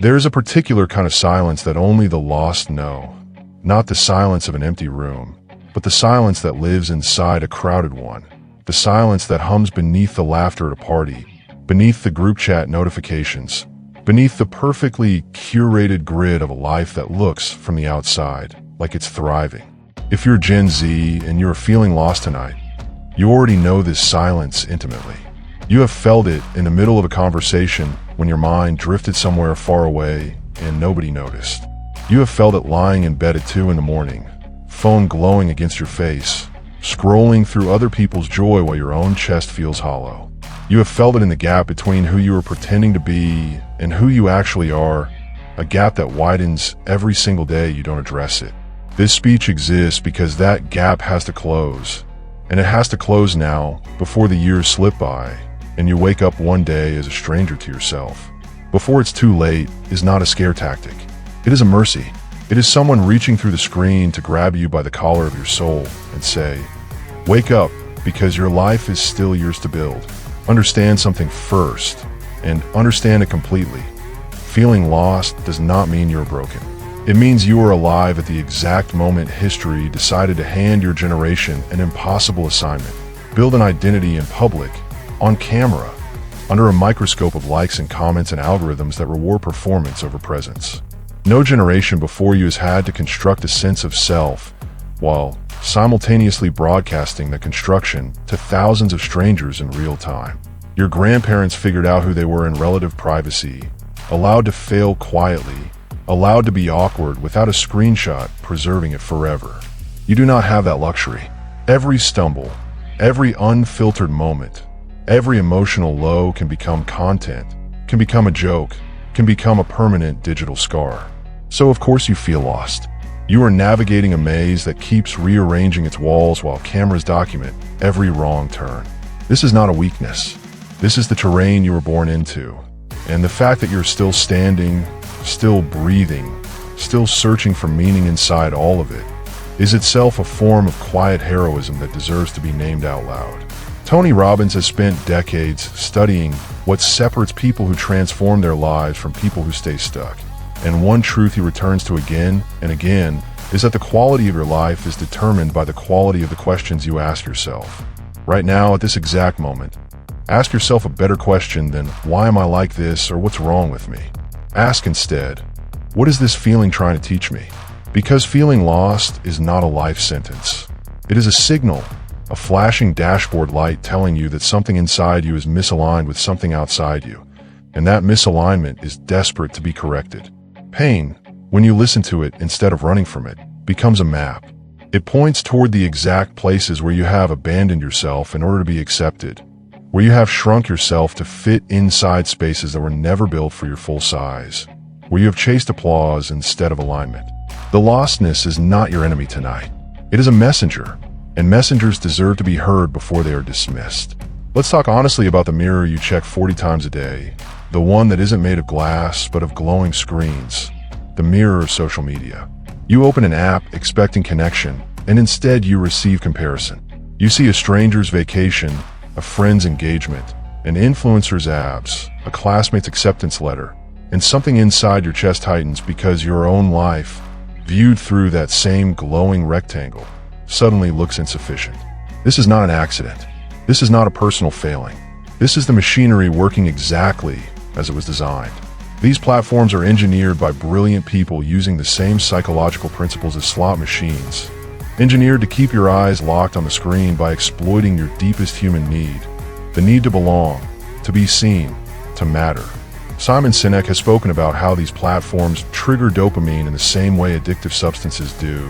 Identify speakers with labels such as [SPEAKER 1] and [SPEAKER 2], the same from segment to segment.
[SPEAKER 1] There is a particular kind of silence that only the lost know. Not the silence of an empty room, but the silence that lives inside a crowded one. The silence that hums beneath the laughter at a party, beneath the group chat notifications, beneath the perfectly curated grid of a life that looks, from the outside, like it's thriving. If you're Gen Z and you're feeling lost tonight, you already know this silence intimately. You have felt it in the middle of a conversation when your mind drifted somewhere far away and nobody noticed. You have felt it lying in bed at 2 in the morning, phone glowing against your face, scrolling through other people's joy while your own chest feels hollow. You have felt it in the gap between who you are pretending to be and who you actually are, a gap that widens every single day you don't address it. This speech exists because that gap has to close, and it has to close now before the years slip by and you wake up one day as a stranger to yourself. Before it's too late is not a scare tactic. It is a mercy. It is someone reaching through the screen to grab you by the collar of your soul and say, wake up, because your life is still yours to build. Understand something first, and understand it completely. Feeling lost does not mean you're broken. It means you are alive at the exact moment history decided to hand your generation an impossible assignment. Build an identity in public, on camera, under a microscope of likes and comments and algorithms that reward performance over presence. No generation before you has had to construct a sense of self while simultaneously broadcasting the construction to thousands of strangers in real time. Your grandparents figured out who they were in relative privacy, allowed to fail quietly, allowed to be awkward without a screenshot preserving it forever. You do not have that luxury. Every stumble, every unfiltered moment, every emotional low can become content, can become a joke, can become a permanent digital scar. So of course you feel lost. You are navigating a maze that keeps rearranging its walls while cameras document every wrong turn. This is not a weakness. This is the terrain you were born into. And the fact that you're still standing, still breathing, still searching for meaning inside all of it, is itself a form of quiet heroism that deserves to be named out loud. Tony Robbins has spent decades studying what separates people who transform their lives from people who stay stuck. And one truth he returns to again and again is that the quality of your life is determined by the quality of the questions you ask yourself. Right now, at this exact moment, ask yourself a better question than, why am I like this, or what's wrong with me? Ask instead, what is this feeling trying to teach me? Because feeling lost is not a life sentence. It is a signal, a flashing dashboard light telling you that something inside you is misaligned with something outside you, and that misalignment is desperate to be corrected. Pain, when you listen to it instead of running from it, becomes a map. It points toward the exact places where you have abandoned yourself in order to be accepted, where you have shrunk yourself to fit inside spaces that were never built for your full size, where you have chased applause instead of alignment. The lostness is not your enemy tonight. It is a messenger, and messengers deserve to be heard before they are dismissed. Let's talk honestly about the mirror you check 40 times a day, the one that isn't made of glass but of glowing screens, the mirror of social media. You open an app expecting connection, and instead you receive comparison. You see a stranger's vacation, a friend's engagement, an influencer's abs, a classmate's acceptance letter, and something inside your chest tightens because your own life, viewed through that same glowing rectangle, suddenly looks insufficient. This is not an accident. This is not a personal failing. This is the machinery working exactly as it was designed. These platforms are engineered by brilliant people using the same psychological principles as slot machines, engineered to keep your eyes locked on the screen by exploiting your deepest human need, the need to belong, to be seen, to matter. Sinek has spoken about how these platforms trigger dopamine in the same way addictive substances do,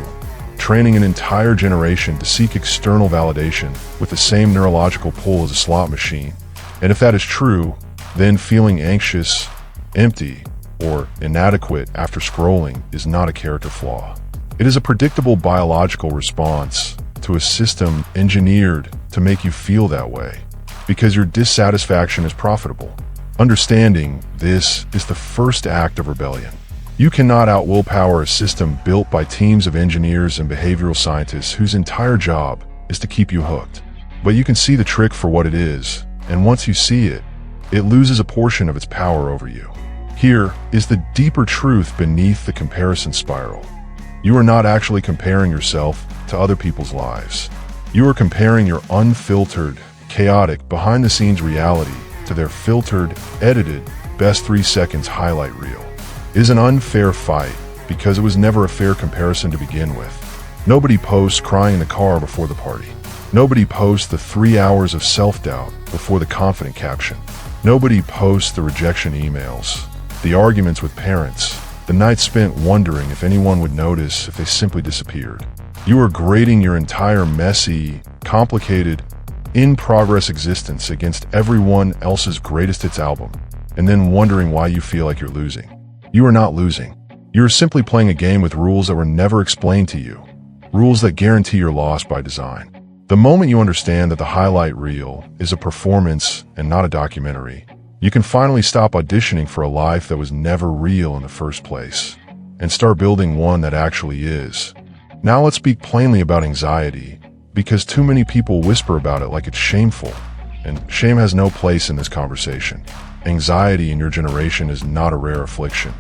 [SPEAKER 1] training an entire generation to seek external validation with the same neurological pull as a slot machine. And if that is true, then feeling anxious, empty, or inadequate after scrolling is not a character flaw. It is a predictable biological response to a system engineered to make you feel that way, because your dissatisfaction is profitable. Understanding this is the first act of rebellion. You cannot out-willpower a system built by teams of engineers and behavioral scientists whose entire job is to keep you hooked. But you can see the trick for what it is, and once you see it, it loses a portion of its power over you. Here is the deeper truth beneath the comparison spiral. You are not actually comparing yourself to other people's lives. You are comparing your unfiltered, chaotic, behind-the-scenes reality to their filtered, edited, best 3 seconds highlight reel. It is an unfair fight because it was never a fair comparison to begin with. Nobody posts crying in the car before the party. Nobody posts the 3 hours of self-doubt before the confident caption. Nobody posts the rejection emails, the arguments with parents, the nights spent wondering if anyone would notice if they simply disappeared. You are grading your entire messy, complicated, in-progress existence against everyone else's greatest hits album, and then wondering why you feel like you're losing. You are not losing. You are simply playing a game with rules that were never explained to you, rules that guarantee your loss by design. The moment you understand that the highlight reel is a performance and not a documentary, you can finally stop auditioning for a life that was never real in the first place, and start building one that actually is. Now let's speak plainly about anxiety, because too many people whisper about it like it's shameful, and shame has no place in this conversation. Anxiety in your generation is not a rare affliction.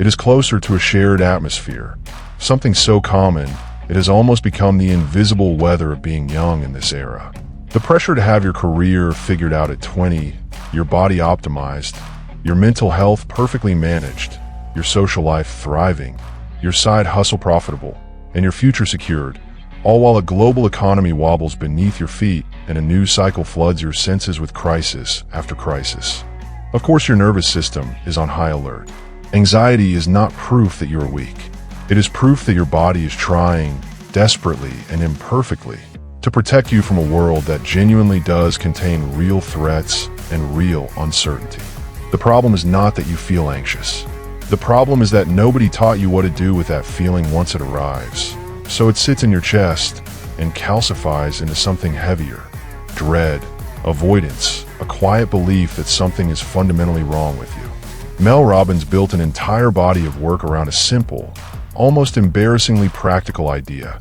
[SPEAKER 1] It is closer to a shared atmosphere, something so common it has almost become the invisible weather of being young in this era. The pressure to have your career figured out at 20, your body optimized, your mental health perfectly managed, your social life thriving, your side hustle profitable, and your future secured, all while a global economy wobbles beneath your feet and a news cycle floods your senses with crisis after crisis. Of course, your nervous system is on high alert. Anxiety is not proof that you are weak. It is proof that your body is trying, desperately and imperfectly, to protect you from a world that genuinely does contain real threats and real uncertainty. The problem is not that you feel anxious. The problem is that nobody taught you what to do with that feeling once it arrives. So it sits in your chest and calcifies into something heavier. Dread, avoidance, a quiet belief that something is fundamentally wrong with you. Mel Robbins built an entire body of work around a simple, almost embarrassingly practical idea.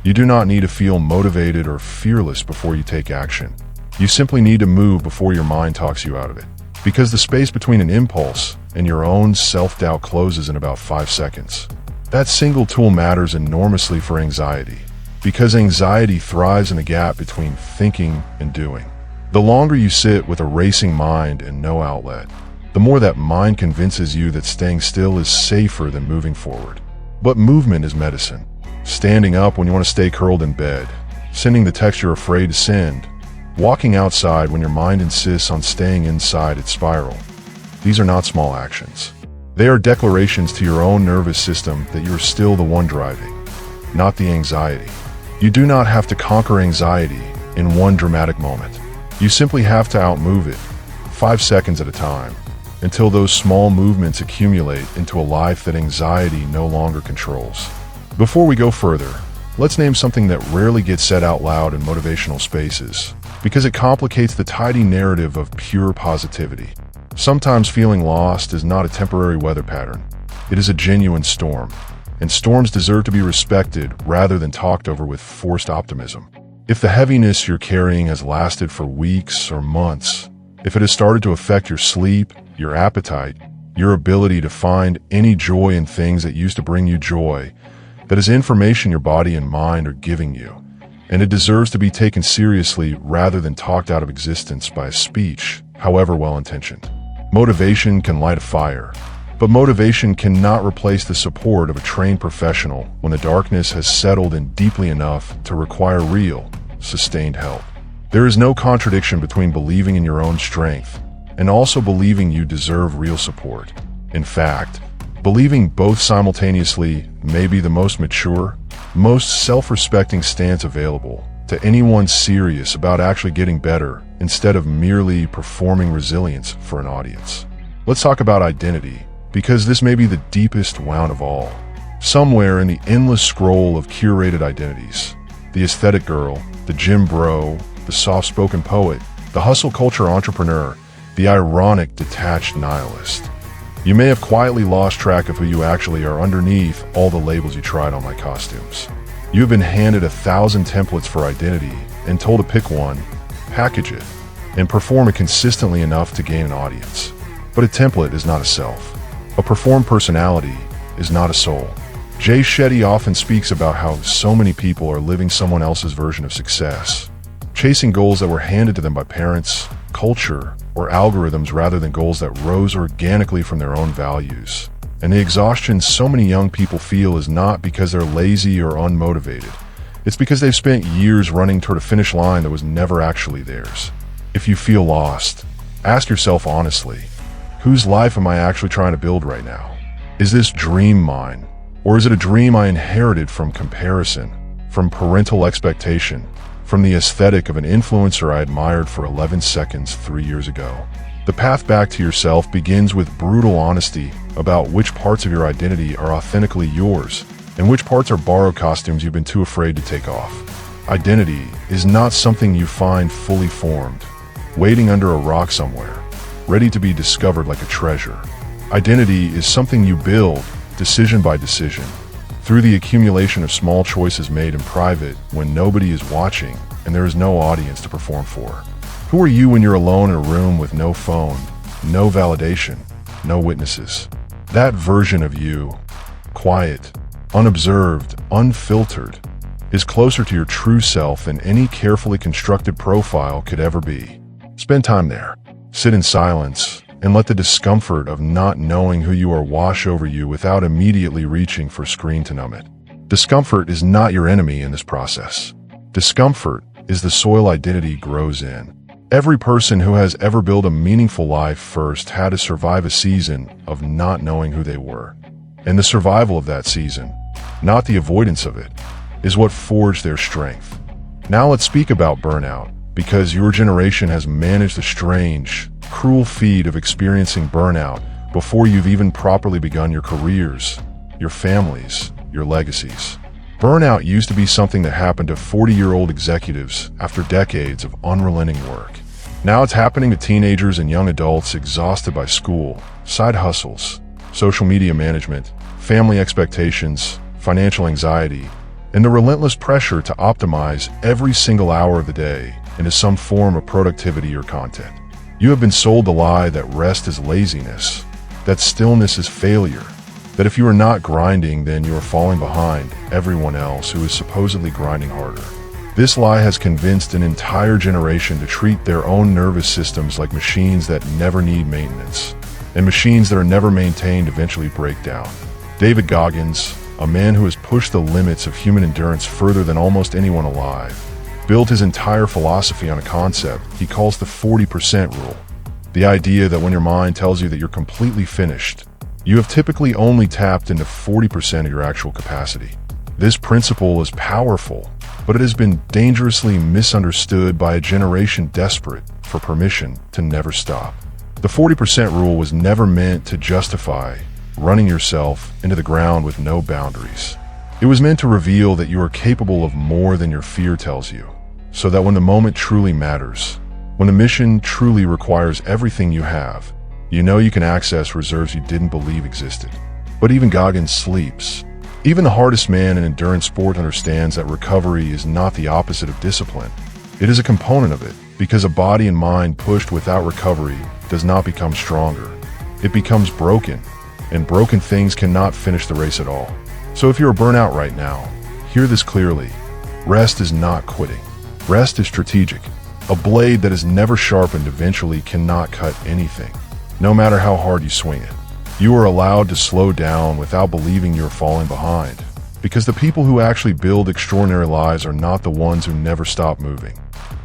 [SPEAKER 1] You do not need to feel motivated or fearless before you take action. You simply need to move before your mind talks you out of it. Because the space between an impulse and your own self-doubt closes in about 5 seconds. That single tool matters enormously for anxiety, because anxiety thrives in the gap between thinking and doing. The longer you sit with a racing mind and no outlet, the more that mind convinces you that staying still is safer than moving forward. But movement is medicine. Standing up when you want to stay curled in bed, sending the text you're afraid to send, walking outside when your mind insists on staying inside its spiral. These are not small actions. They are declarations to your own nervous system that you're still the one driving, not the anxiety. You do not have to conquer anxiety in one dramatic moment. You simply have to outmove it, 5 seconds at a time, until those small movements accumulate into a life that anxiety no longer controls. Before we go further, let's name something that rarely gets said out loud in motivational spaces, because it complicates the tidy narrative of pure positivity. Sometimes feeling lost is not a temporary weather pattern. It is a genuine storm, and storms deserve to be respected rather than talked over with forced optimism. If the heaviness you're carrying has lasted for weeks or months, if it has started to affect your sleep, your appetite, your ability to find any joy in things that used to bring you joy, that is information your body and mind are giving you, and it deserves to be taken seriously rather than talked out of existence by a speech, however well-intentioned. Motivation can light a fire, but motivation cannot replace the support of a trained professional when the darkness has settled in deeply enough to require real, sustained help. There is no contradiction between believing in your own strength and also believing you deserve real support. In fact, believing both simultaneously may be the most mature, most self-respecting stance available to anyone serious about actually getting better instead of merely performing resilience for an audience. Let's talk about identity, because this may be the deepest wound of all. Somewhere in the endless scroll of curated identities, the aesthetic girl, the gym bro, the soft-spoken poet, the hustle culture entrepreneur, the ironic detached nihilist. You may have quietly lost track of who you actually are underneath all the labels you tried on like costumes. You have been handed 1,000 templates for identity and told to pick one, package it, and perform it consistently enough to gain an audience. But a template is not a self. A performed personality is not a soul. Shetty often speaks about how so many people are living someone else's version of success, chasing goals that were handed to them by parents, culture, or algorithms rather than goals that rose organically from their own values. And the exhaustion so many young people feel is not because they're lazy or unmotivated. It's because they've spent years running toward a finish line that was never actually theirs. If you feel lost, ask yourself honestly, whose life am I actually trying to build right now? Is this dream mine? Or is it a dream I inherited from comparison, from parental expectation, from the aesthetic of an influencer I admired for 11 seconds 3 years ago? The path back to yourself begins with brutal honesty about which parts of your identity are authentically yours and which parts are borrowed costumes you've been too afraid to take off. Identity is not something you find fully formed, waiting under a rock somewhere, ready to be discovered like a treasure. Identity is something you build, decision by decision, through the accumulation of small choices made in private when nobody is watching and there is no audience to perform for. Who are you when you're alone in a room with no phone, no validation, no witnesses? That version of you, quiet, unobserved, unfiltered, is closer to your true self than any carefully constructed profile could ever be. Spend time there. Sit in silence and let the discomfort of not knowing who you are wash over you without immediately reaching for a screen to numb it. Discomfort is not your enemy in this process. Discomfort is the soil identity grows in. Every person who has ever built a meaningful life first had to survive a season of not knowing who they were. And the survival of that season, not the avoidance of it, is what forged their strength. Now let's speak about burnout, because your generation has managed the strange, cruel feat of experiencing burnout before you've even properly begun your careers, your families, your legacies. Burnout used to be something that happened to 40-year-old executives after decades of unrelenting work. Now it's happening to teenagers and young adults exhausted by school, side hustles, social media management, family expectations, financial anxiety, and the relentless pressure to optimize every single hour of the day into some form of productivity or content. You have been sold the lie that rest is laziness, that stillness is failure, that if you are not grinding, then you are falling behind everyone else who is supposedly grinding harder. This lie has convinced an entire generation to treat their own nervous systems like machines that never need maintenance, and machines that are never maintained eventually break down. David Goggins, a man who has pushed the limits of human endurance further than almost anyone alive, built his entire philosophy on a concept he calls the 40% rule. The idea that when your mind tells you that you're completely finished, you have typically only tapped into 40% of your actual capacity. This principle is powerful, but it has been dangerously misunderstood by a generation desperate for permission to never stop. The 40% rule was never meant to justify running yourself into the ground with no boundaries. It was meant to reveal that you are capable of more than your fear tells you, so that when the moment truly matters, when the mission truly requires everything you have, you know you can access reserves you didn't believe existed. But even Goggins sleeps. Even the hardest man in endurance sport understands that recovery is not the opposite of discipline. It is a component of it, because a body and mind pushed without recovery does not become stronger. It becomes broken, and broken things cannot finish the race at all. So if you're burnt out right now, hear this clearly. Rest is not quitting. Rest is strategic. A blade that is never sharpened eventually cannot cut anything, no matter how hard you swing it. You are allowed to slow down without believing you're falling behind, because the people who actually build extraordinary lives are not the ones who never stop moving.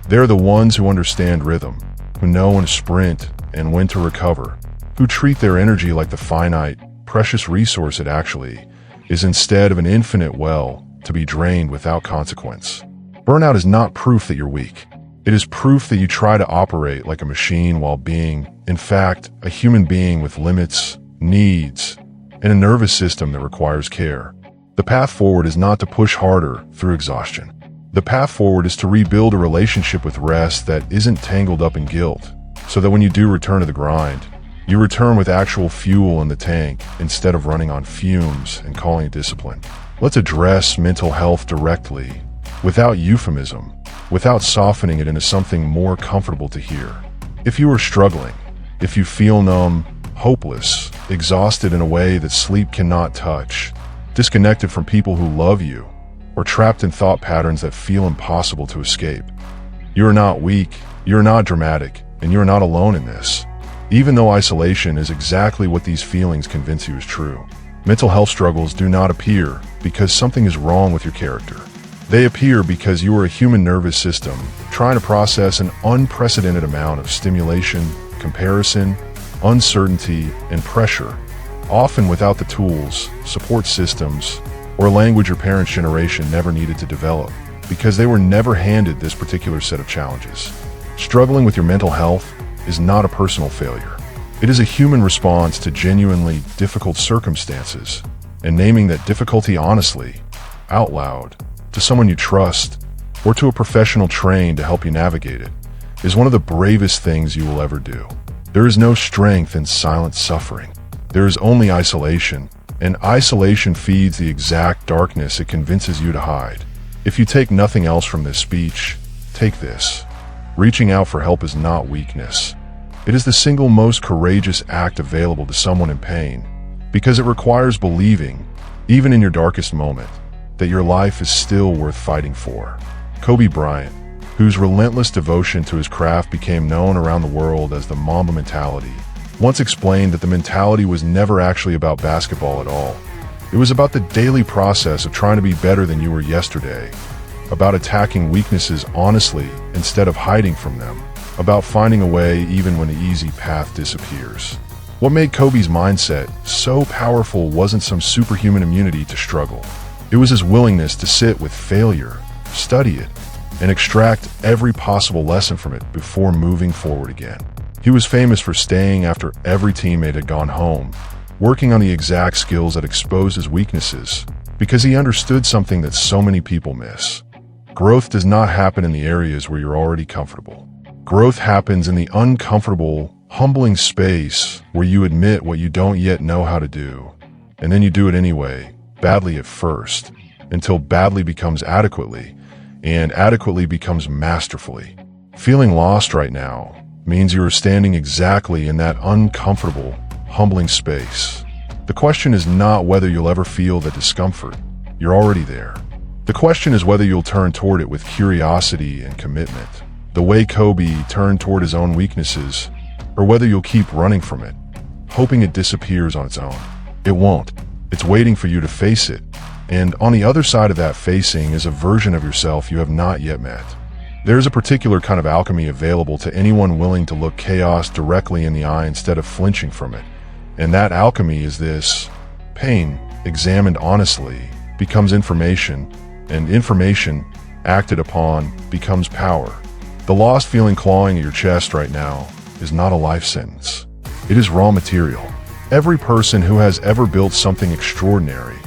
[SPEAKER 1] They're the ones who understand rhythm, who know when to sprint and when to recover, who treat their energy like the finite, precious resource it actually is instead of an infinite well to be drained without consequence. Burnout is not proof that you're weak. It is proof that you try to operate like a machine while being, in fact, a human being with limits, needs, and a nervous system that requires care. The path forward is not to push harder through exhaustion. The path forward is to rebuild a relationship with rest that isn't tangled up in guilt, so that when you do return to the grind, you return with actual fuel in the tank instead of running on fumes and calling it discipline. Let's address mental health directly, without euphemism, without softening it into something more comfortable to hear. If you are struggling, if you feel numb, hopeless, exhausted in a way that sleep cannot touch, disconnected from people who love you, or trapped in thought patterns that feel impossible to escape. You are not weak, you are not dramatic, and you are not alone in this. Even though isolation is exactly what these feelings convince you is true. Mental health struggles do not appear because something is wrong with your character. They appear because you are a human nervous system trying to process an unprecedented amount of stimulation, comparison, uncertainty, and pressure, often without the tools, support systems, or language your parents' generation never needed to develop, because they were never handed this particular set of challenges. Struggling with your mental health is not a personal failure. It is a human response to genuinely difficult circumstances, and naming that difficulty honestly, out loud, to someone you trust, or to a professional trained to help you navigate it, is one of the bravest things you will ever do. There is no strength in silent suffering. There is only isolation, and isolation feeds the exact darkness it convinces you to hide. If you take nothing else from this speech, take this. Reaching out for help is not weakness. It is the single most courageous act available to someone in pain, because it requires believing, even in your darkest moment, that your life is still worth fighting for. Kobe Bryant, whose relentless devotion to his craft became known around the world as the Mamba Mentality, once explained that the mentality was never actually about basketball at all. It was about the daily process of trying to be better than you were yesterday, about attacking weaknesses honestly instead of hiding from them, about finding a way even when the easy path disappears. What made Kobe's mindset so powerful wasn't some superhuman immunity to struggle. It was his willingness to sit with failure, study it, and extract every possible lesson from it before moving forward again. He was famous for staying after every teammate had gone home, working on the exact skills that exposed his weaknesses, because he understood something that so many people miss. Growth does not happen in the areas where you're already comfortable. Growth happens in the uncomfortable, humbling space where you admit what you don't yet know how to do, and then you do it anyway, badly at first, until badly becomes adequately, and adequately becomes masterfully. Feeling lost right now means you are standing exactly in that uncomfortable, humbling space. The question is not whether you'll ever feel the discomfort. You're already there. The question is whether you'll turn toward it with curiosity and commitment, the way Kobe turned toward his own weaknesses, or whether you'll keep running from it, hoping it disappears on its own. It won't. It's waiting for you to face it. And on the other side of that facing is a version of yourself you have not yet met. There is a particular kind of alchemy available to anyone willing to look chaos directly in the eye instead of flinching from it. And that alchemy is this: pain, examined honestly, becomes information, and information, acted upon, becomes power. The lost feeling clawing at your chest right now is not a life sentence. It is raw material. Every person who has ever built something extraordinary,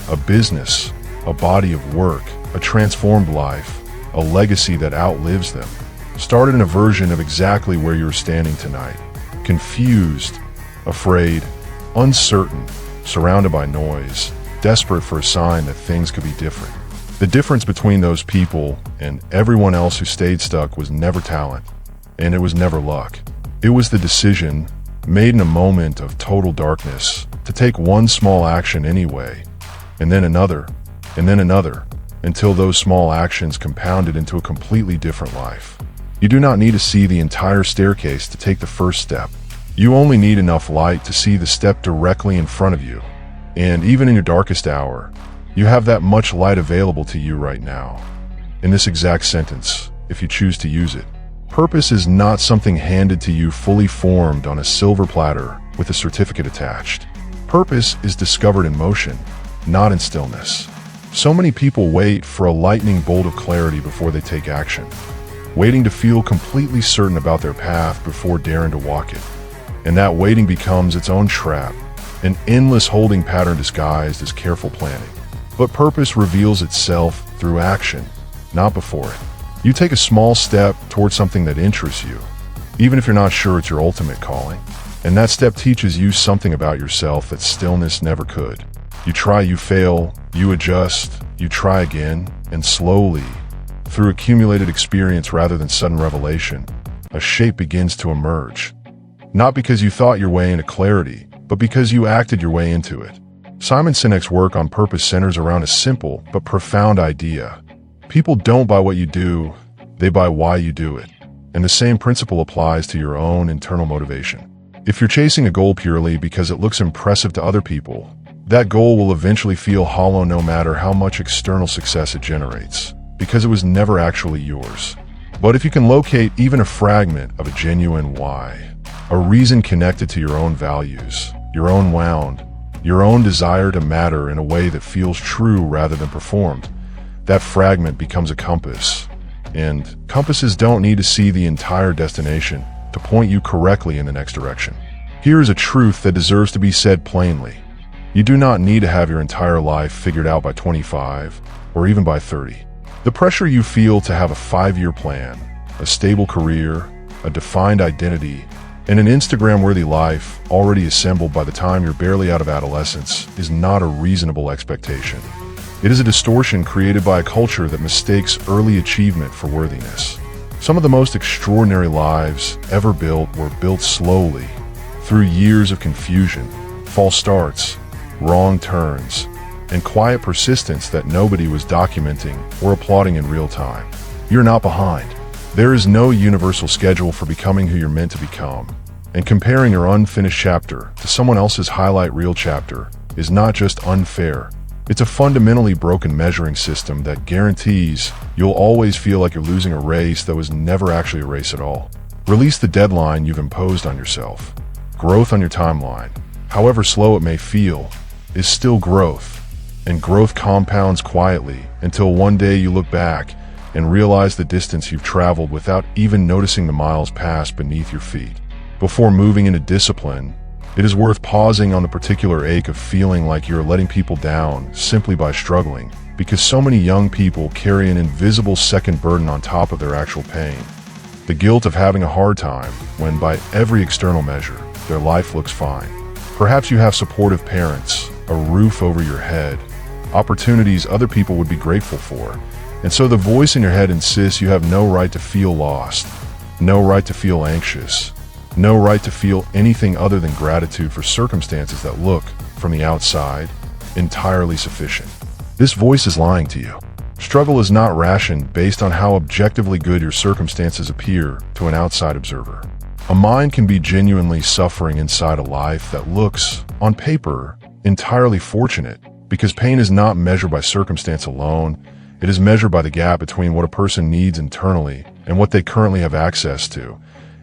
[SPEAKER 1] a business, a body of work, a transformed life, a legacy that outlives them, started in a version of exactly where you're standing tonight. Confused, afraid, uncertain, surrounded by noise, desperate for a sign that things could be different. The difference between those people and everyone else who stayed stuck was never talent, and it was never luck. It was the decision, made in a moment of total darkness, to take one small action anyway, and then another, until those small actions compounded into a completely different life. You do not need to see the entire staircase to take the first step. You only need enough light to see the step directly in front of you. And even in your darkest hour, you have that much light available to you right now. In this exact sentence, if you choose to use it. Purpose is not something handed to you fully formed on a silver platter with a certificate attached. Purpose is discovered in motion, not in stillness. So many people wait for a lightning bolt of clarity before they take action, waiting to feel completely certain about their path before daring to walk it. And that waiting becomes its own trap, an endless holding pattern disguised as careful planning. But purpose reveals itself through action, not before it. You take a small step towards something that interests you, even if you're not sure it's your ultimate calling. And that step teaches you something about yourself that stillness never could. You try, you fail, you adjust, you try again, and slowly, through accumulated experience rather than sudden revelation, a shape begins to emerge. Not because you thought your way into clarity, but because you acted your way into it. Simon Sinek's work on purpose centers around a simple but profound idea. People don't buy what you do, they buy why you do it. And the same principle applies to your own internal motivation. If you're chasing a goal purely because it looks impressive to other people, that goal will eventually feel hollow no matter how much external success it generates, because it was never actually yours. But if you can locate even a fragment of a genuine why, a reason connected to your own values, your own wound, your own desire to matter in a way that feels true rather than performed, that fragment becomes a compass. And compasses don't need to see the entire destination to point you correctly in the next direction. Here is a truth that deserves to be said plainly. You do not need to have your entire life figured out by 25 or even by 30. The pressure you feel to have a 5-year plan, a stable career, a defined identity, and an Instagram-worthy life already assembled by the time you're barely out of adolescence is not a reasonable expectation. It is a distortion created by a culture that mistakes early achievement for worthiness. Some of the most extraordinary lives ever built were built slowly, through years of confusion, false starts, wrong turns, and quiet persistence that nobody was documenting or applauding in real time. You're not behind. There is no universal schedule for becoming who you're meant to become, and comparing your unfinished chapter to someone else's highlight reel chapter is not just unfair. It's a fundamentally broken measuring system that guarantees you'll always feel like you're losing a race that was never actually a race at all. Release the deadline you've imposed on yourself. Growth on your timeline, however slow it may feel, is still growth. And growth compounds quietly until one day you look back and realize the distance you've traveled without even noticing the miles passed beneath your feet. Before moving into discipline, it is worth pausing on the particular ache of feeling like you're letting people down simply by struggling, because so many young people carry an invisible second burden on top of their actual pain. The guilt of having a hard time when, by every external measure, their life looks fine. Perhaps you have supportive parents, a roof over your head, opportunities other people would be grateful for, and so the voice in your head insists you have no right to feel lost, no right to feel anxious, no right to feel anything other than gratitude for circumstances that look, from the outside, entirely sufficient. This voice is lying to you. Struggle is not rationed based on how objectively good your circumstances appear to an outside observer. A mind can be genuinely suffering inside a life that looks, on paper, entirely fortunate, because pain is not measured by circumstance alone. It is measured by the gap between what a person needs internally and what they currently have access to.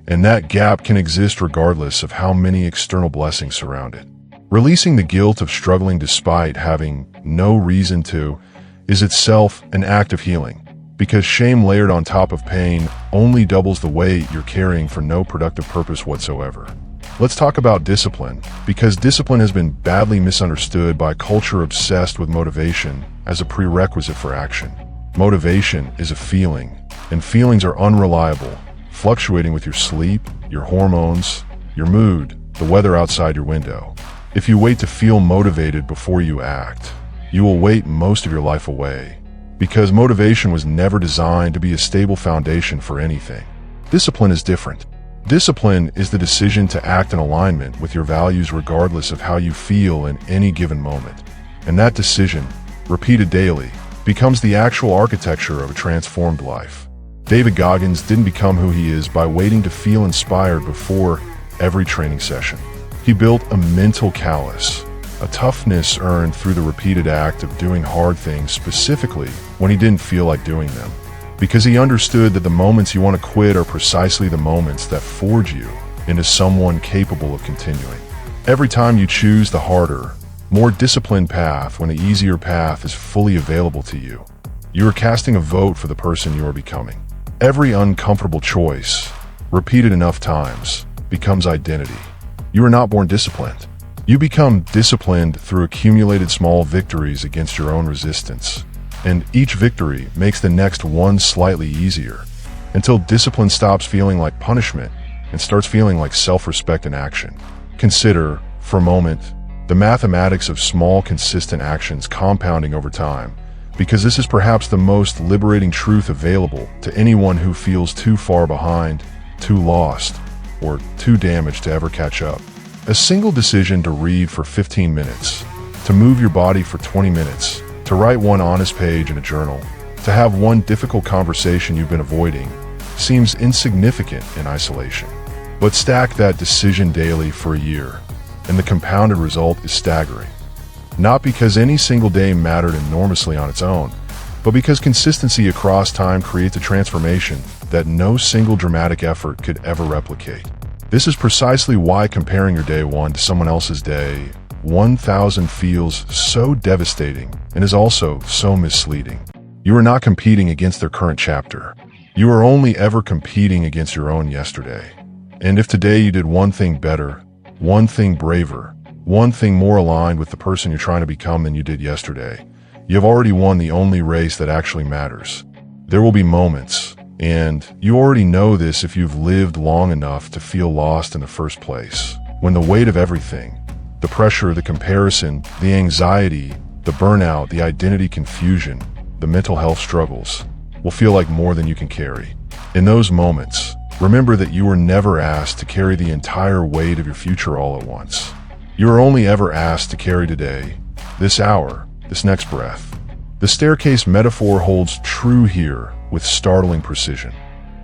[SPEAKER 1] And that gap can exist regardless of how many external blessings surround it. Releasing the guilt of struggling despite having no reason to is itself an act of healing, because shame layered on top of pain only doubles the weight you're carrying for no productive purpose whatsoever. Let's talk about discipline, because discipline has been badly misunderstood by a culture obsessed with motivation as a prerequisite for action. Motivation is a feeling, and feelings are unreliable, fluctuating with your sleep, your hormones, your mood, the weather outside your window. If you wait to feel motivated before you act, you will wait most of your life away, because motivation was never designed to be a stable foundation for anything. Discipline is different. Discipline is the decision to act in alignment with your values regardless of how you feel in any given moment. And that decision, repeated daily, becomes the actual architecture of a transformed life. David Goggins didn't become who he is by waiting to feel inspired before every training session. He built a mental callus, a toughness earned through the repeated act of doing hard things specifically when he didn't feel like doing them, because he understood that the moments you want to quit are precisely the moments that forge you into someone capable of continuing. Every time you choose the harder, more disciplined path when the easier path is fully available to you, you are casting a vote for the person you are becoming. Every uncomfortable choice, repeated enough times, becomes identity. You are not born disciplined. You become disciplined through accumulated small victories against your own resistance, and each victory makes the next one slightly easier, until discipline stops feeling like punishment and starts feeling like self-respect in action. Consider, for a moment, the mathematics of small, consistent actions compounding over time, because this is perhaps the most liberating truth available to anyone who feels too far behind, too lost, or too damaged to ever catch up. A single decision to read for 15 minutes, to move your body for 20 minutes, to write one honest page in a journal, to have one difficult conversation you've been avoiding, seems insignificant in isolation. But stack that decision daily for a year, and the compounded result is staggering. Not because any single day mattered enormously on its own, but because consistency across time creates a transformation that no single dramatic effort could ever replicate. This is precisely why comparing your day 1 to someone else's day 1,000 feels so devastating and is also so misleading. You are not competing against their current chapter. You are only ever competing against your own yesterday. And if today you did one thing better, one thing braver, one thing more aligned with the person you're trying to become than you did yesterday, you have already won the only race that actually matters. There will be moments, and you already know this if you've lived long enough to feel lost in the first place, when the weight of everything, the pressure, the comparison, the anxiety, the burnout, the identity confusion, the mental health struggles, will feel like more than you can carry. In those moments, remember that you were never asked to carry the entire weight of your future all at once. You are only ever asked to carry today, this hour, this next breath. The staircase metaphor holds true here with startling precision.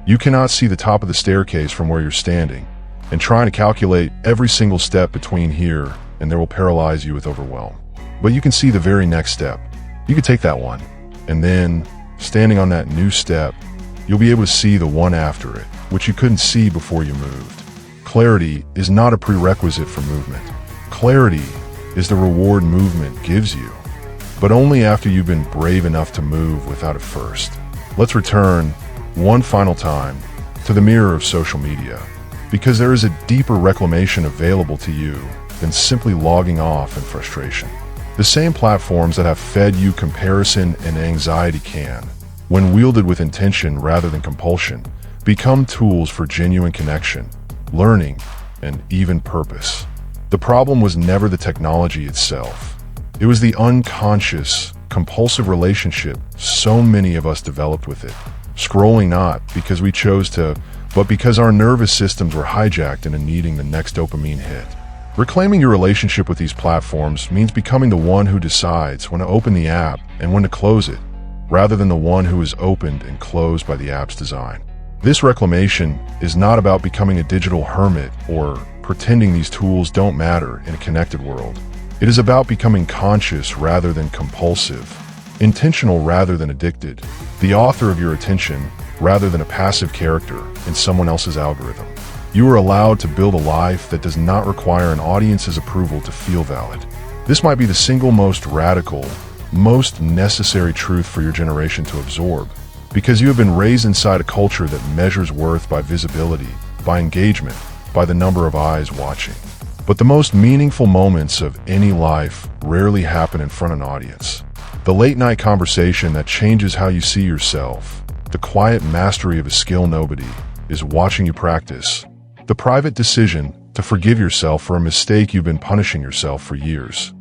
[SPEAKER 1] You cannot see the top of the staircase from where you're standing, and trying to calculate every single step between here and there will paralyze you with overwhelm. But you can see the very next step. You can take that one, and then, standing on that new step, you'll be able to see the one after it, which you couldn't see before you moved. Clarity is not a prerequisite for movement. Clarity is the reward movement gives you, but only after you've been brave enough to move without it first. Let's return, one final time, to the mirror of social media, because there is a deeper reclamation available to you than simply logging off in frustration. The same platforms that have fed you comparison and anxiety can, when wielded with intention rather than compulsion, become tools for genuine connection, learning, and even purpose. The problem was never the technology itself. It was the unconscious, compulsive relationship so many of us developed with it. Scrolling not because we chose to, but because our nervous systems were hijacked into needing the next dopamine hit. Reclaiming your relationship with these platforms means becoming the one who decides when to open the app and when to close it, rather than the one who is opened and closed by the app's design. This reclamation is not about becoming a digital hermit or pretending these tools don't matter in a connected world. It is about becoming conscious rather than compulsive, intentional rather than addicted, the author of your attention rather than a passive character in someone else's algorithm. You are allowed to build a life that does not require an audience's approval to feel valid. This might be the single most radical, most necessary truth for your generation to absorb, because you have been raised inside a culture that measures worth by visibility, by engagement, by the number of eyes watching. But the most meaningful moments of any life rarely happen in front of an audience. The late-night conversation that changes how you see yourself, the quiet mastery of a skill nobody is watching you practice, the private decision to forgive yourself for a mistake you've been punishing yourself for years.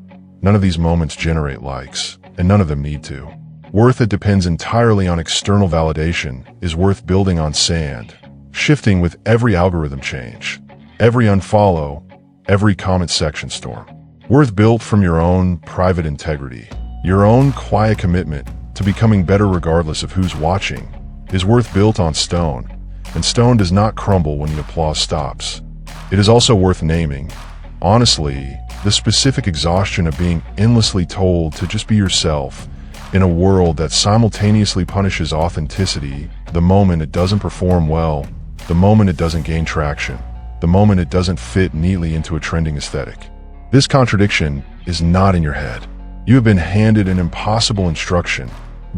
[SPEAKER 1] None of these moments generate likes, and none of them need to. Worth that depends entirely on external validation is worth building on sand, shifting with every algorithm change, every unfollow, every comment section storm. Worth built from your own private integrity, your own quiet commitment to becoming better regardless of who's watching, is worth built on stone, and stone does not crumble when the applause stops. It is also worth naming, honestly, the specific exhaustion of being endlessly told to just be yourself in a world that simultaneously punishes authenticity the moment it doesn't perform well, the moment it doesn't gain traction, the moment it doesn't fit neatly into a trending aesthetic. This contradiction is not in your head. You have been handed an impossible instruction: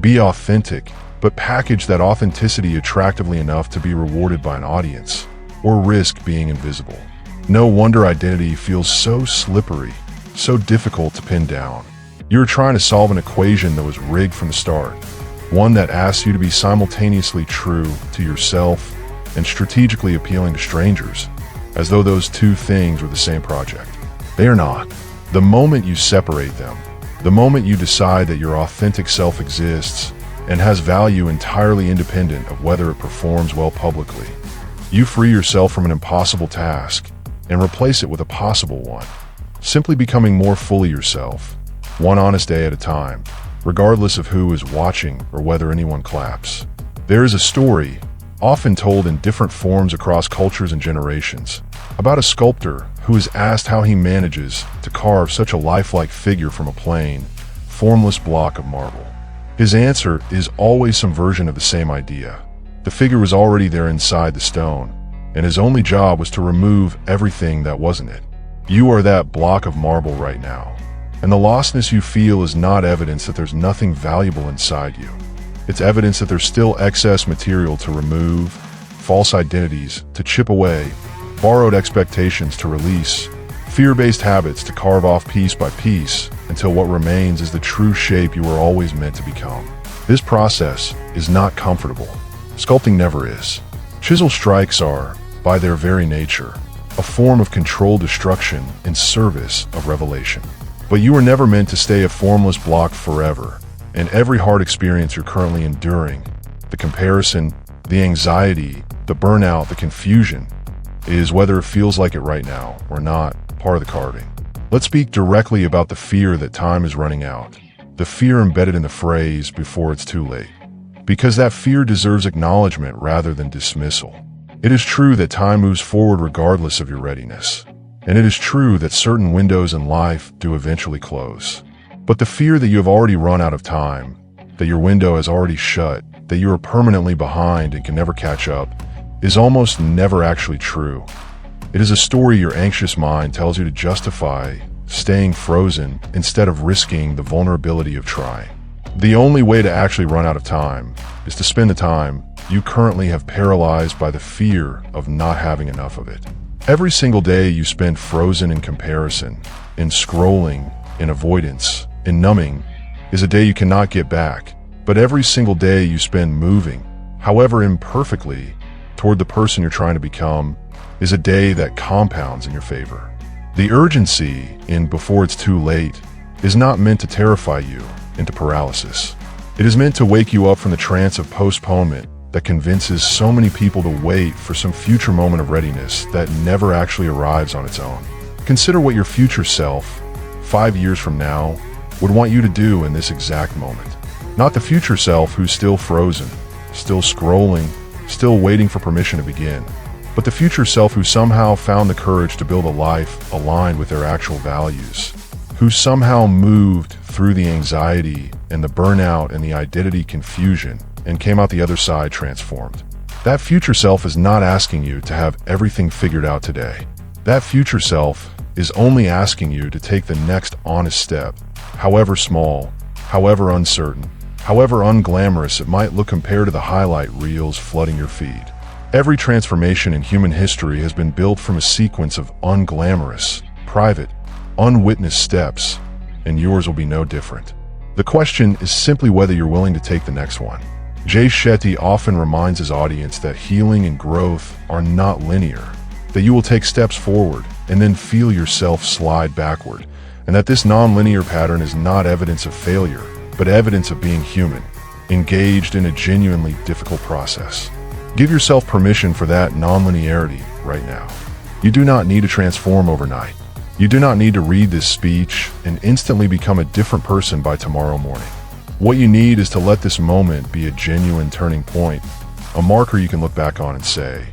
[SPEAKER 1] be authentic, but package that authenticity attractively enough to be rewarded by an audience, or risk being invisible. No wonder identity feels so slippery, so difficult to pin down. You're trying to solve an equation that was rigged from the start, one that asks you to be simultaneously true to yourself and strategically appealing to strangers, as though those two things were the same project. They are not. The moment you separate them, the moment you decide that your authentic self exists and has value entirely independent of whether it performs well publicly, you free yourself from an impossible task, and replace it with a possible one. Simply becoming more fully yourself, one honest day at a time, regardless of who is watching or whether anyone claps. There is a story, often told in different forms across cultures and generations, about a sculptor who is asked how he manages to carve such a lifelike figure from a plain, formless block of marble. His answer is always some version of the same idea. The figure was already there inside the stone, and his only job was to remove everything that wasn't it. You are that block of marble right now, and the lostness you feel is not evidence that there's nothing valuable inside you. It's evidence that there's still excess material to remove, false identities to chip away, borrowed expectations to release, fear-based habits to carve off piece by piece until what remains is the true shape you were always meant to become. This process is not comfortable. Sculpting never is. Chisel strikes are, by their very nature, a form of controlled destruction in service of revelation. But you were never meant to stay a formless block forever. And every hard experience you're currently enduring, the comparison, the anxiety, the burnout, the confusion, is, whether it feels like it right now or not, part of the carving. Let's speak directly about the fear that time is running out, the fear embedded in the phrase "before it's too late." Because that fear deserves acknowledgement rather than dismissal. It is true that time moves forward regardless of your readiness. And it is true that certain windows in life do eventually close. But the fear that you have already run out of time, that your window has already shut, that you are permanently behind and can never catch up, is almost never actually true. It is a story your anxious mind tells you to justify staying frozen instead of risking the vulnerability of trying. The only way to actually run out of time is to spend the time you currently have paralyzed by the fear of not having enough of it. Every single day you spend frozen in comparison, in scrolling, in avoidance, in numbing, is a day you cannot get back. But every single day you spend moving, however imperfectly, toward the person you're trying to become, is a day that compounds in your favor. The urgency in "before it's too late" is not meant to terrify you into paralysis. It is meant to wake you up from the trance of postponement that convinces so many people to wait for some future moment of readiness that never actually arrives on its own. Consider what your future self, 5 years from now, would want you to do in this exact moment. Not the future self who's still frozen, still scrolling, still waiting for permission to begin, but the future self who somehow found the courage to build a life aligned with their actual values, who somehow moved through the anxiety and the burnout and the identity confusion and came out the other side transformed. That future self is not asking you to have everything figured out today. That future self is only asking you to take the next honest step, however small, however uncertain, however unglamorous it might look compared to the highlight reels flooding your feed. Every transformation in human history has been built from a sequence of unglamorous, private, unwitnessed steps, and yours will be no different. The question is simply whether you're willing to take the next one. Shetty often reminds his audience that healing and growth are not linear, that you will take steps forward and then feel yourself slide backward, and that this non-linear pattern is not evidence of failure, but evidence of being human, engaged in a genuinely difficult process. Give yourself permission for that non-linearity right now. You do not need to transform overnight. You do not need to read this speech and instantly become a different person by tomorrow morning. What you need is to let this moment be a genuine turning point, a marker you can look back on and say,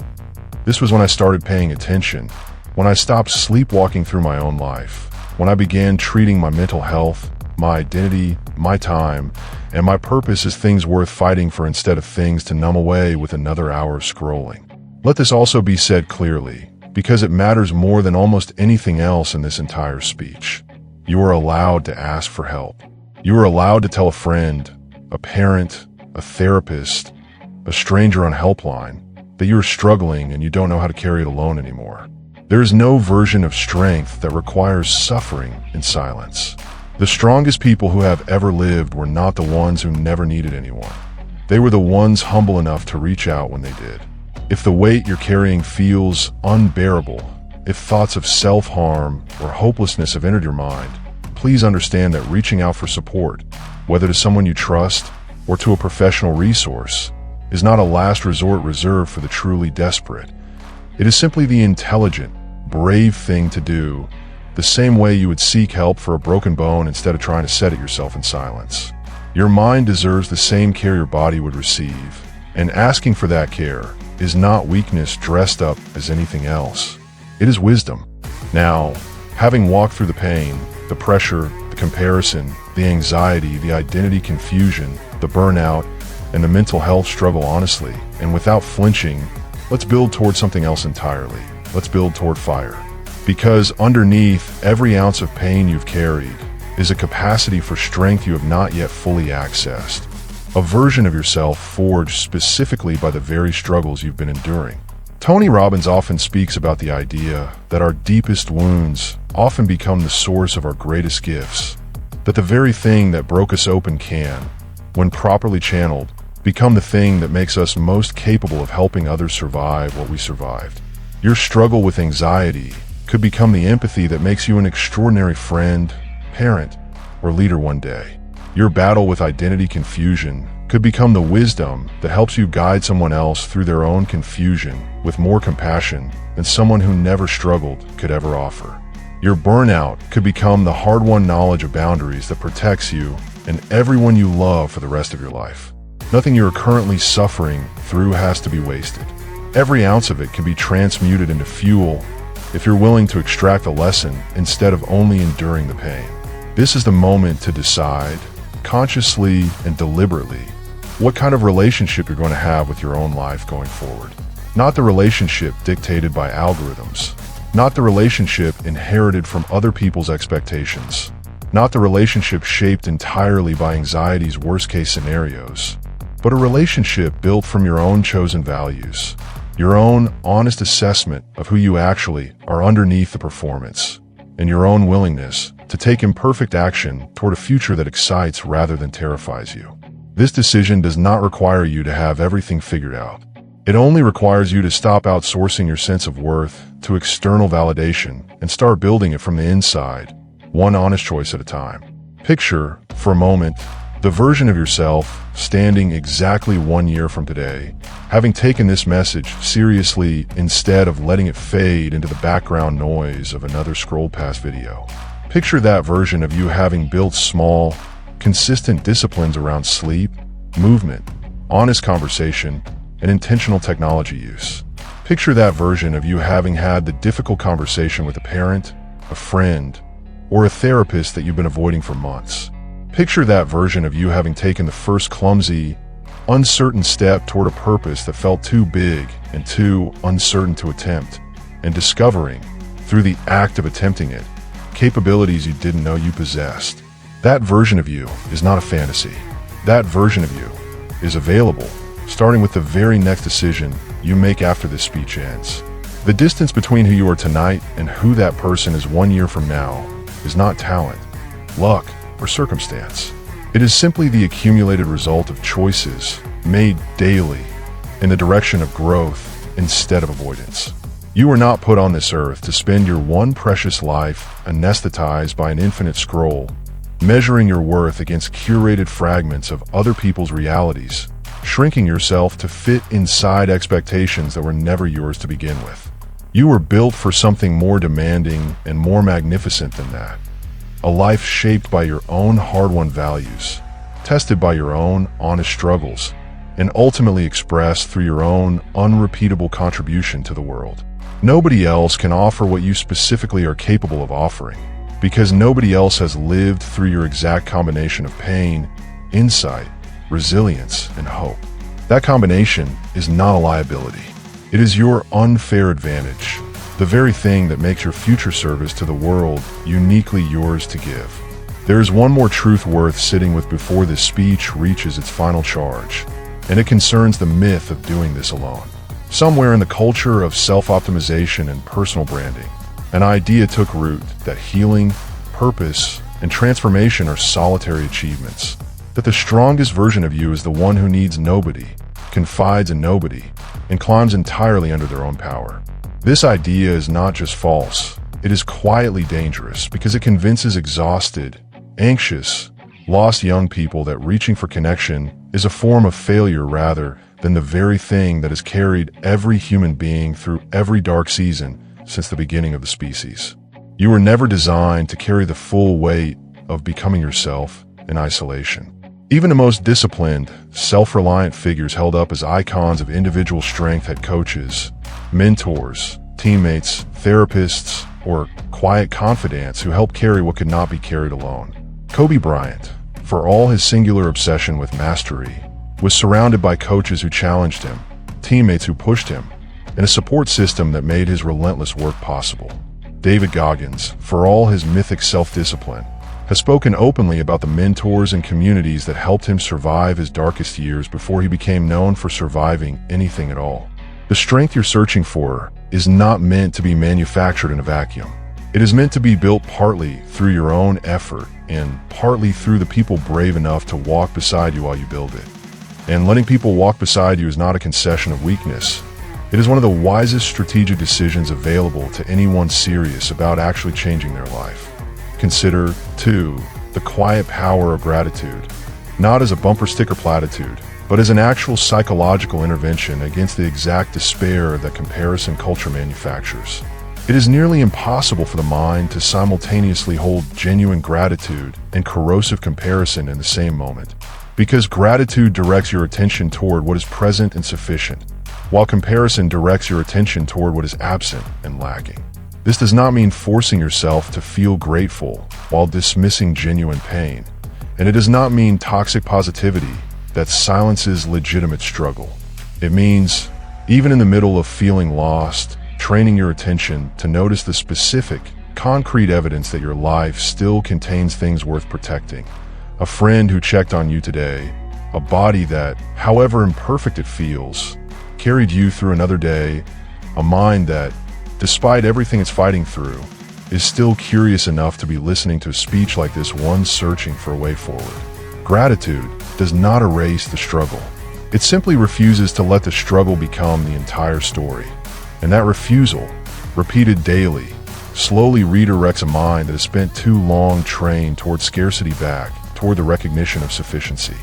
[SPEAKER 1] "This was when I started paying attention, when I stopped sleepwalking through my own life, when I began treating my mental health, my identity, my time, and my purpose as things worth fighting for instead of things to numb away with another hour of scrolling." Let this also be said clearly, because it matters more than almost anything else in this entire speech. You are allowed to ask for help. You are allowed to tell a friend, a parent, a therapist, a stranger on helpline, that you are struggling and you don't know how to carry it alone anymore. There is no version of strength that requires suffering in silence. The strongest people who have ever lived were not the ones who never needed anyone. They were the ones humble enough to reach out when they did. If the weight you're carrying feels unbearable, if thoughts of self-harm or hopelessness have entered your mind, please understand that reaching out for support, whether to someone you trust or to a professional resource, is not a last resort reserved for the truly desperate. It is simply the intelligent, brave thing to do, the same way you would seek help for a broken bone instead of trying to set it yourself in silence. Your mind deserves the same care your body would receive, and asking for that care is not weakness dressed up as anything else. It is wisdom. Now, having walked through the pain, the pressure, the comparison, the anxiety, the identity confusion, the burnout, and the mental health struggle honestly, and without flinching, let's build toward something else entirely. Let's build toward fire. Because underneath every ounce of pain you've carried is a capacity for strength you have not yet fully accessed. A version of yourself forged specifically by the very struggles you've been enduring. Tony Robbins often speaks about the idea that our deepest wounds often become the source of our greatest gifts. That the very thing that broke us open can, when properly channeled, become the thing that makes us most capable of helping others survive what we survived. Your struggle with anxiety could become the empathy that makes you an extraordinary friend, parent, or leader one day. Your battle with identity confusion could become the wisdom that helps you guide someone else through their own confusion with more compassion than someone who never struggled could ever offer. Your burnout could become the hard-won knowledge of boundaries that protects you and everyone you love for the rest of your life. Nothing you are currently suffering through has to be wasted. Every ounce of it can be transmuted into fuel if you're willing to extract the lesson instead of only enduring the pain. This is the moment to decide, consciously and deliberately, what kind of relationship you're going to have with your own life going forward. Not the relationship dictated by algorithms. Not the relationship inherited from other people's expectations. Not the relationship shaped entirely by anxiety's worst-case scenarios. But a relationship built from your own chosen values. Your own honest assessment of who you actually are underneath the performance. And your own willingness to take imperfect action toward a future that excites rather than terrifies you. This decision does not require you to have everything figured out. It only requires you to stop outsourcing your sense of worth to external validation and start building it from the inside, one honest choice at a time. Picture, for a moment, the version of yourself standing exactly 1 year from today, having taken this message seriously instead of letting it fade into the background noise of another scroll-past video. Picture that version of you having built small, consistent disciplines around sleep, movement, honest conversation, and intentional technology use. Picture that version of you having had the difficult conversation with a parent, a friend, or a therapist that you've been avoiding for months. Picture that version of you having taken the first clumsy, uncertain step toward a purpose that felt too big and too uncertain to attempt, and discovering, through the act of attempting it, capabilities you didn't know you possessed. That version of you is not a fantasy. That version of you is available, starting with the very next decision you make after this speech ends. The distance between who you are tonight and who that person is 1 year from now is not talent, luck, or circumstance. It is simply the accumulated result of choices made daily in the direction of growth instead of avoidance. You were not put on this earth to spend your one precious life anesthetized by an infinite scroll, measuring your worth against curated fragments of other people's realities, shrinking yourself to fit inside expectations that were never yours to begin with. You were built for something more demanding and more magnificent than that. A life shaped by your own hard-won values, tested by your own honest struggles, and ultimately expressed through your own unrepeatable contribution to the world. Nobody else can offer what you specifically are capable of offering, because nobody else has lived through your exact combination of pain, insight, resilience, and hope. That combination is not a liability. It is your unfair advantage, the very thing that makes your future service to the world uniquely yours to give. There is one more truth worth sitting with before this speech reaches its final charge, and it concerns the myth of doing this alone. Somewhere in the culture of self-optimization and personal branding, an idea took root that healing, purpose, and transformation are solitary achievements, that the strongest version of you is the one who needs nobody, confides in nobody, and climbs entirely under their own power. This idea is not just false, it is quietly dangerous because it convinces exhausted, anxious, lost young people that reaching for connection is a form of failure rather than the very thing that has carried every human being through every dark season since the beginning of the species. You were never designed to carry the full weight of becoming yourself in isolation. Even the most disciplined, self-reliant figures held up as icons of individual strength had coaches, mentors, teammates, therapists, or quiet confidants who helped carry what could not be carried alone. Kobe Bryant, for all his singular obsession with mastery, was surrounded by coaches who challenged him, teammates who pushed him, and a support system that made his relentless work possible. David Goggins, for all his mythic self-discipline, has spoken openly about the mentors and communities that helped him survive his darkest years before he became known for surviving anything at all. The strength you're searching for is not meant to be manufactured in a vacuum. It is meant to be built partly through your own effort and partly through the people brave enough to walk beside you while you build it. And letting people walk beside you is not a concession of weakness. It is one of the wisest strategic decisions available to anyone serious about actually changing their life. Consider, too, the quiet power of gratitude, not as a bumper sticker platitude, but as an actual psychological intervention against the exact despair that comparison culture manufactures. It is nearly impossible for the mind to simultaneously hold genuine gratitude and corrosive comparison in the same moment, because gratitude directs your attention toward what is present and sufficient, while comparison directs your attention toward what is absent and lacking. This does not mean forcing yourself to feel grateful while dismissing genuine pain, and it does not mean toxic positivity that silences legitimate struggle. It means, even in the middle of feeling lost, training your attention to notice the specific, concrete evidence that your life still contains things worth protecting. A friend who checked on you today, a body that, however imperfect it feels, carried you through another day, a mind that, despite everything it's fighting through, is still curious enough to be listening to a speech like this one searching for a way forward. Gratitude does not erase the struggle. It simply refuses to let the struggle become the entire story. And that refusal, repeated daily, slowly redirects a mind that has spent too long trained toward scarcity back toward the recognition of sufficiency.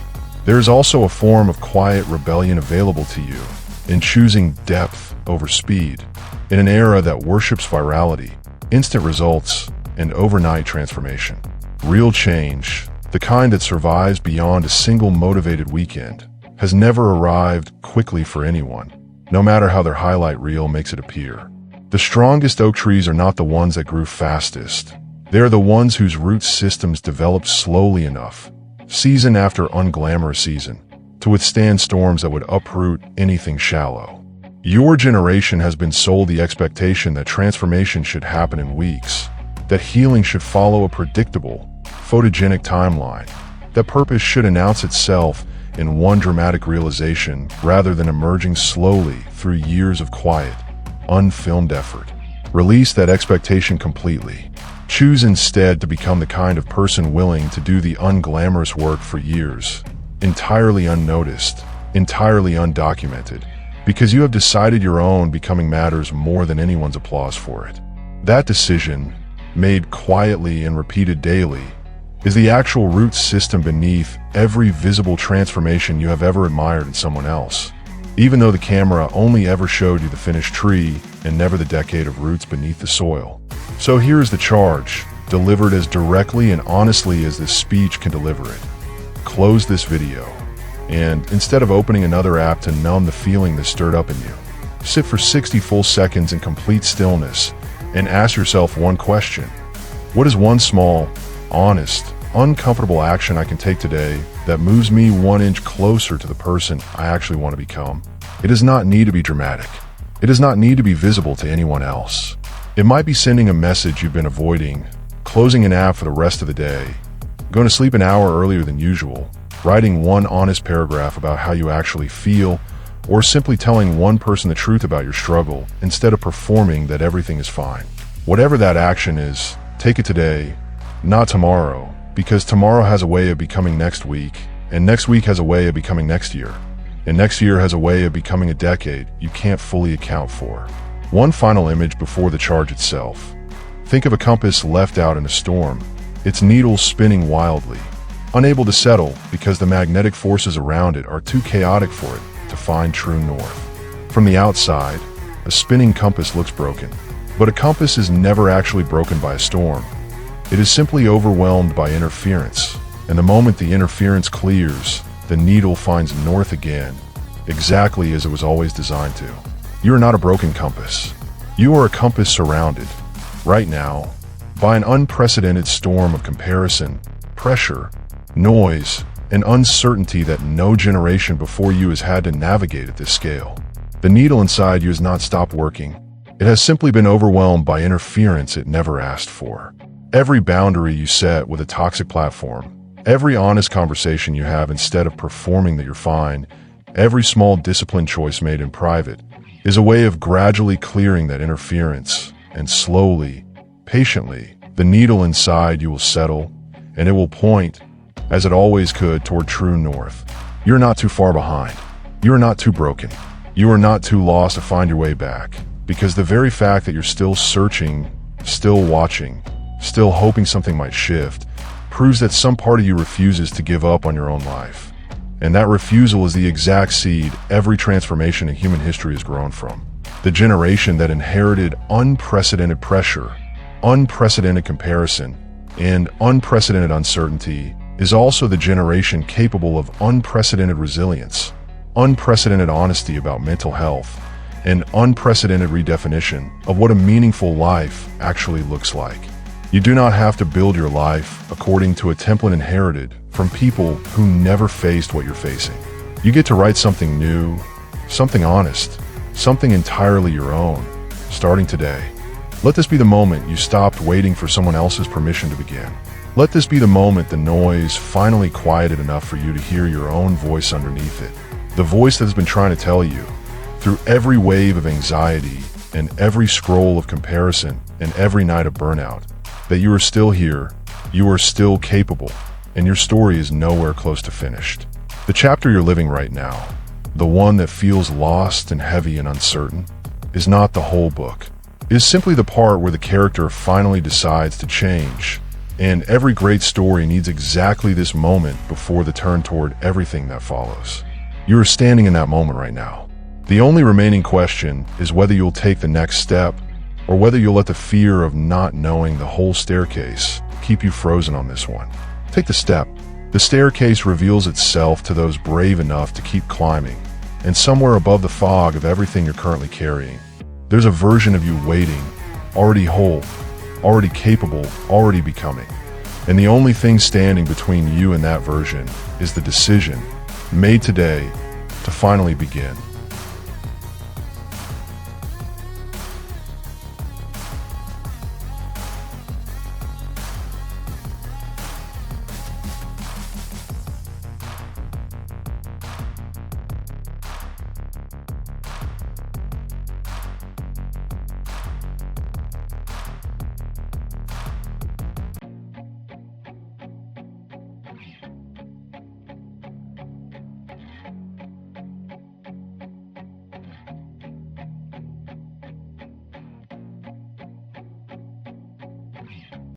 [SPEAKER 1] There is also a form of quiet rebellion available to you in choosing depth over speed. In an era that worships virality, instant results, and overnight transformation. Real change, the kind that survives beyond a single motivated weekend, has never arrived quickly for anyone, no matter how their highlight reel makes it appear. The strongest oak trees are not the ones that grew fastest. They are the ones whose root systems developed slowly enough, season after unglamorous season, to withstand storms that would uproot anything shallow. Your generation has been sold the expectation that transformation should happen in weeks, that healing should follow a predictable, photogenic timeline, that purpose should announce itself in one dramatic realization rather than emerging slowly through years of quiet, unfilmed effort. Release that expectation completely. Choose instead to become the kind of person willing to do the unglamorous work for years, entirely unnoticed, entirely undocumented, because you have decided your own becoming matters more than anyone's applause for it. That decision, made quietly and repeated daily, is the actual root system beneath every visible transformation you have ever admired in someone else, even though the camera only ever showed you the finished tree and never the decade of roots beneath the soil. So here's the charge, delivered as directly and honestly as this speech can deliver it. Close this video, and instead of opening another app to numb the feeling that stirred up in you, sit for 60 full seconds in complete stillness and ask yourself one question. What is one small, honest, uncomfortable action I can take today that moves me 1 inch closer to the person I actually want to become? It does not need to be dramatic. It does not need to be visible to anyone else. It might be sending a message you've been avoiding, closing an app for the rest of the day, going to sleep an hour earlier than usual, writing one honest paragraph about how you actually feel, or simply telling one person the truth about your struggle instead of performing that everything is fine. Whatever that action is, take it today, not tomorrow, because tomorrow has a way of becoming next week, and next week has a way of becoming next year, and next year has a way of becoming a decade you can't fully account for. One final image before the charge itself. Think of a compass left out in a storm, its needle spinning wildly, unable to settle because the magnetic forces around it are too chaotic for it to find true north. From the outside, a spinning compass looks broken. But a compass is never actually broken by a storm. It is simply overwhelmed by interference, and the moment the interference clears, the needle finds north again, exactly as it was always designed to. You are not a broken compass. You are a compass surrounded, right now, by an unprecedented storm of comparison, pressure, noise, and uncertainty that no generation before you has had to navigate at this scale. The needle inside you has not stopped working. It has simply been overwhelmed by interference it never asked for. Every boundary you set with a toxic platform, every honest conversation you have instead of performing that you're fine, every small disciplined choice made in private, is a way of gradually clearing that interference, and slowly, patiently, the needle inside you will settle, and it will point, as it always could, toward true north. You're not too far behind. You are not too broken. You are not too lost to find your way back, because the very fact that you're still searching, still watching, still hoping something might shift, proves that some part of you refuses to give up on your own life. And that refusal is the exact seed every transformation in human history has grown from. The generation that inherited unprecedented pressure, unprecedented comparison, and unprecedented uncertainty is also the generation capable of unprecedented resilience, unprecedented honesty about mental health, and unprecedented redefinition of what a meaningful life actually looks like. You do not have to build your life according to a template inherited from people who never faced what you're facing. You get to write something new, something honest, something entirely your own, starting today. Let this be the moment you stopped waiting for someone else's permission to begin. Let this be the moment the noise finally quieted enough for you to hear your own voice underneath it. The voice that has been trying to tell you, through every wave of anxiety and every scroll of comparison and every night of burnout, that you are still here, you are still capable, and your story is nowhere close to finished. The chapter you're living right now, the one that feels lost and heavy and uncertain, is not the whole book. It is simply the part where the character finally decides to change, and every great story needs exactly this moment before the turn toward everything that follows. You are standing in that moment right now. The only remaining question is whether you'll take the next step, or whether you'll let the fear of not knowing the whole staircase keep you frozen on this one. Take the step. The staircase reveals itself to those brave enough to keep climbing, and somewhere above the fog of everything you're currently carrying, there's a version of you waiting, already whole, already capable, already becoming. And the only thing standing between you and that version is the decision, made today, to finally begin.